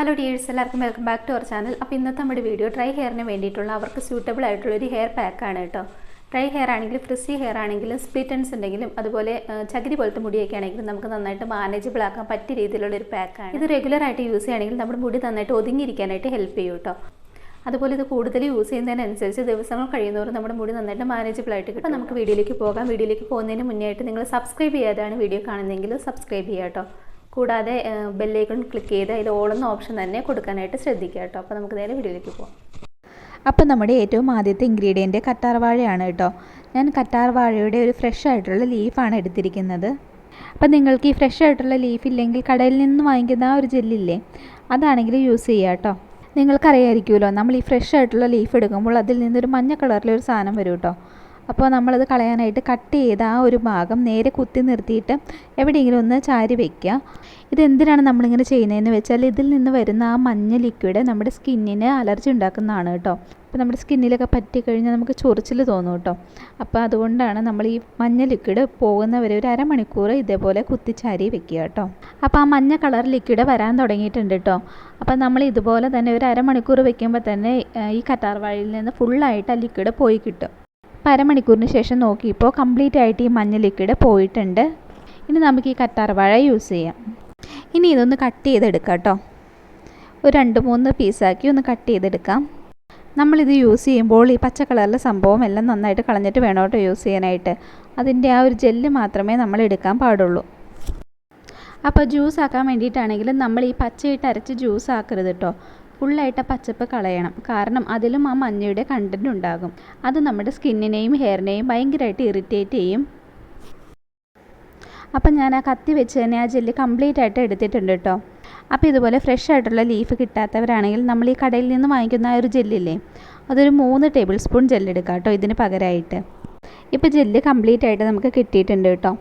Hello dears, എല്ലാവർക്കും welcome back to our channel. അപ്പോൾ ഇന്നത്തെ നമ്മുടെ വീഡിയോ ഡ്രൈ ഹെയറിന് വേണ്ടിയിട്ടുള്ള അവർക്ക് സ്യൂട്ടബിൾ ആയിട്ടുള്ളൊരു ഹെയർ പാക്കാണ് കേട്ടോ. ഡ്രൈ ഹെയർ ആണെങ്കിലും ഫ്രിസി ഹെയർ ആണെങ്കിലും സ്പ്ലിറ്റ് എൻഡ്സ് ഉണ്ടെങ്കിലും അതുപോലെ ചകിരി പോലത്തെ മുടിയൊക്കെ ആണെങ്കിലും നമുക്ക് നന്നായിട്ട് മാനേജബിൾ ആക്കാൻ പറ്റിയ രീതിയിലുള്ളൊരു പാക്കാണ്. ഇത് റെഗുലറായിട്ട് യൂസ് ചെയ്യുകയാണെങ്കിൽ നമ്മുടെ മുടി നന്നായിട്ട് ഒതുങ്ങിയിരിക്കാനായിട്ട് ഹെൽപ്പ് ചെയ്യും കേട്ടോ. അതുപോലെ ഇത് കൂടുതൽ യൂസ് ചെയ്യുന്നതിനനുസരിച്ച് ദിവസങ്ങൾ കഴിയുന്നവരും നമ്മുടെ മുടി നന്നായിട്ട് മാനേജബിൾ ആയിട്ട് കിട്ടും. നമുക്ക് വീഡിയോയിലേക്ക് പോകാം. വീഡിയോയിലേക്ക് പോകുന്നതിന് മുന്നേ ആയിട്ട് നിങ്ങൾ സബ്സ്ക്രൈബ് ചെയ്യാതെയാണ് വീഡിയോ കാണുന്നതെങ്കിൽ സബ്സ്ക്രൈബ് ചെയ്യുക കേട്ടോ. കൂടാതെ ബെല്ലൈക്കൺ ക്ലിക്ക് ചെയ്ത് അതിൽ ഓൾ എന്ന ഓപ്ഷൻ തന്നെ കൊടുക്കാനായിട്ട് ശ്രദ്ധിക്കുക കേട്ടോ. അപ്പോൾ നമുക്ക് നേരെ വീഡിയോയിലേക്ക് പോകാം. അപ്പോൾ നമ്മുടെ ഏറ്റവും ആദ്യത്തെ ഇൻഗ്രീഡിയൻറ്റ് കറ്റാർ വാഴയാണ് കേട്ടോ. ഞാൻ കറ്റാർ വാഴയുടെ ഒരു ഫ്രഷ് ആയിട്ടുള്ള ലീഫാണ് എടുത്തിരിക്കുന്നത്. അപ്പോൾ നിങ്ങൾക്ക് ഈ ഫ്രഷ് ആയിട്ടുള്ള ലീഫ് ഇല്ലെങ്കിൽ കടയിൽ നിന്ന് വാങ്ങിക്കുന്ന ആ ഒരു ജെല്ലില്ലേ, അതാണെങ്കിൽ യൂസ് ചെയ്യുക കേട്ടോ. നിങ്ങൾക്കറിയായിരിക്കുമല്ലോ, നമ്മൾ ഈ ഫ്രഷ് ആയിട്ടുള്ള ലീഫ് എടുക്കുമ്പോൾ അതിൽ നിന്നൊരു മഞ്ഞ കളറിലൊരു സാധനം വരും കേട്ടോ. അപ്പോൾ നമ്മളത് കളയാനായിട്ട് കട്ട് ചെയ്ത് ആ ഒരു ഭാഗം നേരെ കുത്തി നിർത്തിയിട്ട് എവിടെയെങ്കിലും ഒന്ന് ചാരി വയ്ക്കുക. ഇതെന്തിനാണ് നമ്മളിങ്ങനെ ചെയ്യുന്നതെന്ന് വെച്ചാൽ ഇതിൽ നിന്ന് വരുന്ന ആ മഞ്ഞ ലിക്വിഡ് നമ്മുടെ സ്കിന്നിന് അലർജി ഉണ്ടാക്കുന്നതാണ് കേട്ടോ. അപ്പോൾ നമ്മുടെ സ്കിന്നിലൊക്കെ പറ്റിക്കഴിഞ്ഞാൽ നമുക്ക് ചൊറിച്ചിൽ തോന്നും കേട്ടോ. അപ്പോൾ അതുകൊണ്ടാണ് നമ്മൾ ഈ മഞ്ഞ ലിക്വിഡ് പോകുന്നവരെ ഒരു അരമണിക്കൂർ ഇതേപോലെ കുത്തിച്ചാരി വെക്കുക കേട്ടോ. അപ്പോൾ ആ മഞ്ഞ കളർ ലിക്വിഡ് വരാൻ തുടങ്ങിയിട്ടുണ്ട് കേട്ടോ. അപ്പോൾ നമ്മൾ ഇതുപോലെ തന്നെ ഒരു അരമണിക്കൂർ വെക്കുമ്പോൾ തന്നെ ഈ കറ്റാർ വാഴയിൽ നിന്ന് ഫുള്ളായിട്ട് ആ ലിക്വിഡ് പോയി കിട്ടും. അപ്പോൾ അരമണിക്കൂറിന് ശേഷം നോക്കിയപ്പോൾ കംപ്ലീറ്റ് ആയിട്ട് ഈ മഞ്ഞ ലിക്വിഡ് പോയിട്ടുണ്ട്. ഇനി നമുക്ക് ഈ കറ്റാർ വാഴ യൂസ് ചെയ്യാം. ഇനി ഇതൊന്ന് കട്ട് ചെയ്തെടുക്കാം കേട്ടോ. ഒരു 2-3 പീസാക്കി ഒന്ന് കട്ട് ചെയ്തെടുക്കാം. നമ്മളിത് യൂസ് ചെയ്യുമ്പോൾ ഈ പച്ച കളറിലെ സംഭവം എല്ലാം നന്നായിട്ട് കളഞ്ഞിട്ട് വേണം കേട്ടോ യൂസ് ചെയ്യാനായിട്ട്. അതിൻ്റെ ആ ഒരു ജെല്ല് മാത്രമേ നമ്മൾ എടുക്കാൻ പാടുള്ളൂ. അപ്പോൾ ജ്യൂസ് ആക്കാൻ വേണ്ടിയിട്ടാണെങ്കിലും നമ്മൾ ഈ പച്ചയിട്ട് അരച്ച് ജ്യൂസ് ആക്കരുത് കേട്ടോ. ഫുള്ളായിട്ട് പച്ചപ്പ് കളയണം. കാരണം അതിലും ആ മഞ്ഞയുടെ കണ്ടൻറ്റ് ഉണ്ടാകും. അത് നമ്മുടെ സ്കിന്നിനെയും ഹെയറിനെയും ഭയങ്കരമായിട്ട് ഇറിറ്റേറ്റ് ചെയ്യും. അപ്പം ഞാൻ ആ കത്തി വെച്ച് തന്നെ ആ ജെല്ല് കംപ്ലീറ്റ് ആയിട്ട് എടുത്തിട്ടുണ്ട് കേട്ടോ. അപ്പോൾ ഇതുപോലെ ഫ്രഷ് ആയിട്ടുള്ള ലീഫ് കിട്ടാത്തവരാണെങ്കിൽ നമ്മൾ ഈ കടയിൽ നിന്ന് വാങ്ങിക്കുന്ന ആ ഒരു ജെല്ലില്ലേ, അതൊരു 3 ടേബിൾ സ്പൂൺ ജെല്ലെടുക്കാം കേട്ടോ ഇതിന് പകരമായിട്ട്. ഇപ്പോൾ ജെല്ല് കംപ്ലീറ്റ് ആയിട്ട് നമുക്ക് കിട്ടിയിട്ടുണ്ട് കേട്ടോ.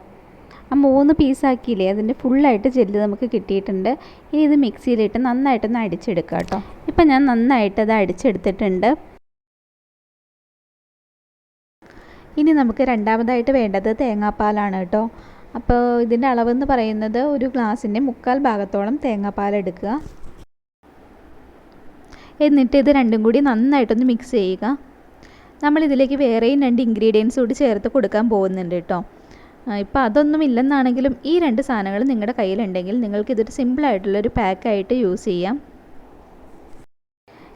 ആ 3 പീസാക്കിയില്ലേ, അതിൻ്റെ ഫുള്ളായിട്ട് ജെല്ല് നമുക്ക് കിട്ടിയിട്ടുണ്ട്. ഇനി ഇത് മിക്സിയിലിട്ട് നന്നായിട്ടൊന്ന് അടിച്ചെടുക്കുക കേട്ടോ. ഇപ്പം ഞാൻ നന്നായിട്ട് അത് അടിച്ചെടുത്തിട്ടുണ്ട്. ഇനി നമുക്ക് രണ്ടാമതായിട്ട് വേണ്ടത് തേങ്ങാപ്പാലാണ് കേട്ടോ. അപ്പോൾ ഇതിൻ്റെ അളവെന്ന് പറയുന്നത് ഒരു ഗ്ലാസിൻ്റെ 1/4 ഭാഗത്തോളം തേങ്ങാപ്പാൽ എടുക്കുക. എന്നിട്ട് ഇത് രണ്ടും കൂടി നന്നായിട്ടൊന്ന് മിക്സ് ചെയ്യുക. നമ്മളിതിലേക്ക് വേറെയും 2 ഇൻഗ്രീഡിയൻസ് കൂടി ചേർത്ത് കൊടുക്കാൻ പോകുന്നുണ്ട് കേട്ടോ. ഇപ്പോൾ അതൊന്നും ഇല്ലെന്നാണെങ്കിലും ഈ 2 സാധനങ്ങൾ നിങ്ങളുടെ കയ്യിലുണ്ടെങ്കിൽ നിങ്ങൾക്കിതൊരു സിമ്പിളായിട്ടുള്ളൊരു പാക്കായിട്ട് യൂസ് ചെയ്യാം.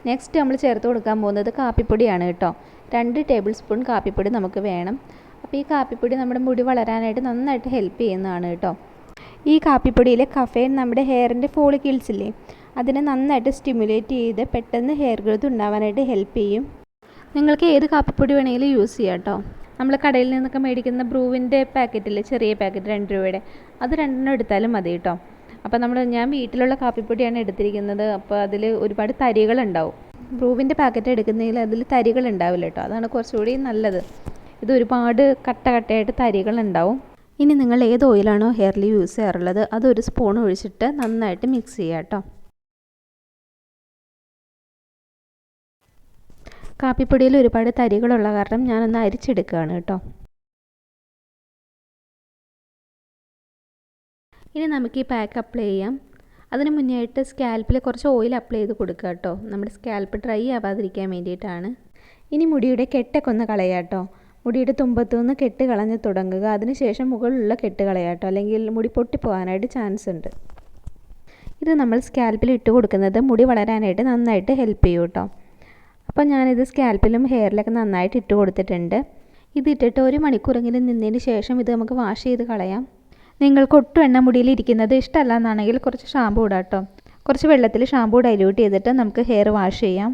നെക്സ്റ്റ് നമ്മൾ ചേർത്ത് കൊടുക്കാൻ പോകുന്നത് കാപ്പിപ്പൊടിയാണ് കേട്ടോ. 2 ടേബിൾ സ്പൂൺ കാപ്പിപ്പൊടി നമുക്ക് വേണം. അപ്പോൾ ഈ കാപ്പിപ്പൊടി നമ്മുടെ മുടി വളരാനായിട്ട് നന്നായിട്ട് ഹെൽപ്പ് ചെയ്യുന്നതാണ് കേട്ടോ. ഈ കാപ്പിപ്പൊടിയിലെ കഫേൻ നമ്മുടെ ഹെയറിൻ്റെ ഫോളിക്കിൾസില്ലേ, അതിനെ നന്നായിട്ട് സ്റ്റിമുലേറ്റ് ചെയ്ത് പെട്ടെന്ന് ഹെയർ ഗ്രോത്ത് ഉണ്ടാവാനായിട്ട് ഹെൽപ്പ് ചെയ്യും. നിങ്ങൾക്ക് ഏത് കാപ്പിപ്പൊടി വേണമെങ്കിലും യൂസ് ചെയ്യാം കേട്ടോ. നമ്മൾ കടയിൽ നിന്നൊക്കെ മേടിക്കുന്ന ബ്രൂവിൻ്റെ പാക്കറ്റില്ലേ, ചെറിയ പാക്കറ്റ് 2 രൂപയുടെ, അത് 2 എടുത്താലും മതി കേട്ടോ. അപ്പോൾ ഞാൻ വീട്ടിലുള്ള കാപ്പിപ്പൊടിയാണ് എടുത്തിരിക്കുന്നത്. അപ്പോൾ അതിൽ ഒരുപാട് തരികളുണ്ടാവും. ബ്രൂവിൻ്റെ പാക്കറ്റ് എടുക്കുന്നതിൽ അതിൽ തരികളുണ്ടാവില്ല കേട്ടോ. അതാണ് കുറച്ചുകൂടി നല്ലത്. ഇത് ഒരുപാട് കട്ടയായിട്ട് തരികളുണ്ടാവും. ഇനി നിങ്ങൾ ഏത് ഓയിലാണോ ഹെയറിൽ യൂസ് ചെയ്യാറുള്ളത് അതൊരു സ്പൂൺ ഒഴിച്ചിട്ട് നന്നായിട്ട് മിക്സ് ചെയ്യുക കേട്ടോ. കാപ്പിപ്പൊടിയിൽ ഒരുപാട് തരികളുള്ള കാരണം ഞാനൊന്ന് അരിച്ചെടുക്കുകയാണ് കേട്ടോ. ഇനി നമുക്ക് ഈ പാക്ക് അപ്ലൈ ചെയ്യാം. അതിന് മുന്നേ ആയിട്ട് സ്കാൽപ്പിൽ കുറച്ച് ഓയിൽ അപ്ലൈ ചെയ്ത് കൊടുക്കുക കേട്ടോ. നമ്മുടെ സ്കാൽപ്പ് ഡ്രൈ ആവാതിരിക്കാൻ വേണ്ടിയിട്ടാണ്. ഇനി മുടിയുടെ കെട്ടൊക്കെ ഒന്ന് കളയാം കേട്ടോ. മുടിയുടെ തുമ്പത്തുനിന്ന് കെട്ട് കളഞ്ഞ് തുടങ്ങുക. അതിനുശേഷം മുകളിലുള്ള കെട്ട് കളയാം കേട്ടോ, അല്ലെങ്കിൽ മുടി പൊട്ടിപ്പോകാനായിട്ട് ചാൻസ് ഉണ്ട്. ഇത് നമ്മൾ സ്കാൽപ്പിൽ ഇട്ട് കൊടുക്കുന്നത് മുടി വളരാനായിട്ട് നന്നായിട്ട് ഹെൽപ്പ് ചെയ്യും കേട്ടോ. അപ്പോൾ ഞാനിത് സ്കാൽപ്പിലും ഹെയറിലൊക്കെ നന്നായിട്ട് ഇട്ട് കൊടുത്തിട്ടുണ്ട്. ഇതിട്ടിട്ട് 1 മണിക്കൂറെങ്കിലും നിന്നതിന് ശേഷം ഇത് നമുക്ക് വാഷ് ചെയ്ത് കളയാം. നിങ്ങൾക്ക് ഒട്ടും എണ്ണ മുടിയിൽ ഇരിക്കുന്നത് ഇഷ്ടമല്ല എന്നാണെങ്കിൽ കുറച്ച് ഷാമ്പൂ ഇടാം കേട്ടോ. കുറച്ച് വെള്ളത്തിൽ ഷാമ്പൂ ഡൈല്യൂട്ട് ചെയ്തിട്ട് നമുക്ക് ഹെയർ വാഷ് ചെയ്യാം.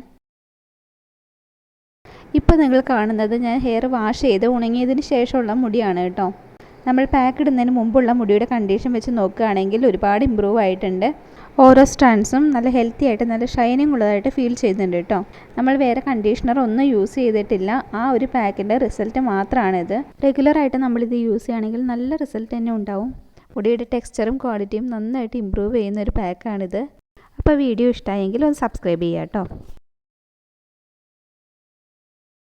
ഇപ്പോൾ നിങ്ങൾ കാണുന്നത് ഞാൻ ഹെയർ വാഷ് ചെയ്ത് ഉണങ്ങിയതിന് ശേഷമുള്ള മുടിയാണ് കേട്ടോ. നമ്മൾ പാക്ക് ഇടുന്നതിന് മുമ്പുള്ള മുടിയുടെ കണ്ടീഷൻ വെച്ച് നോക്കുകയാണെങ്കിൽ ഒരുപാട് ഇമ്പ്രൂവ് ആയിട്ടുണ്ട്. ഓരോ സ്ട്രാൻഡ്സും നല്ല ഹെൽത്തി ആയിട്ട് നല്ല ഷൈനിങ് ഉള്ളതായിട്ട് ഫീൽ ചെയ്യുന്നുണ്ട് കേട്ടോ. നമ്മൾ വേറെ കണ്ടീഷണർ ഒന്നും യൂസ് ചെയ്തിട്ടില്ല. ആ ഒരു പാക്കിൻ്റെ റിസൾട്ട് മാത്രമാണിത്. റെഗുലറായിട്ട് നമ്മളിത് യൂസ് ചെയ്യുകയാണെങ്കിൽ നല്ല റിസൾട്ട് തന്നെ ഉണ്ടാവും. മുടിയുടെ ടെക്സ്ചറും ക്വാളിറ്റിയും നന്നായിട്ട് ഇമ്പ്രൂവ് ചെയ്യുന്ന ഒരു പാക്കാണിത്. അപ്പോൾ വീഡിയോ ഇഷ്ടമായെങ്കിൽ ഒന്ന് സബ്സ്ക്രൈബ് ചെയ്യാം കേട്ടോ.